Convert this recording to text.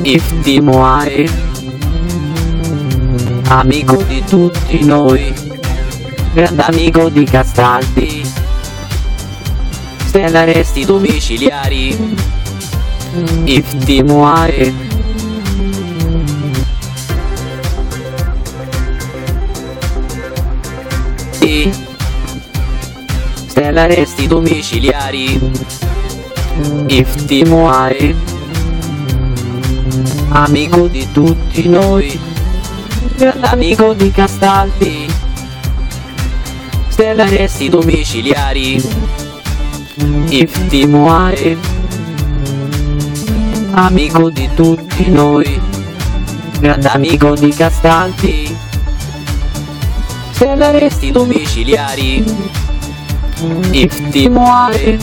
Iftimuare, amico di tutti noi, grande amico di Castaldi, stella arresti domiciliari. Iftimuare, stella arresti domiciliari. Iftimuare, amico di tutti noi, grande amico di Castaldi, stella arresti domiciliari. Iftimuare, amico di tutti noi, grande amico di Castaldi, stella arresti domiciliari. Iftimuare,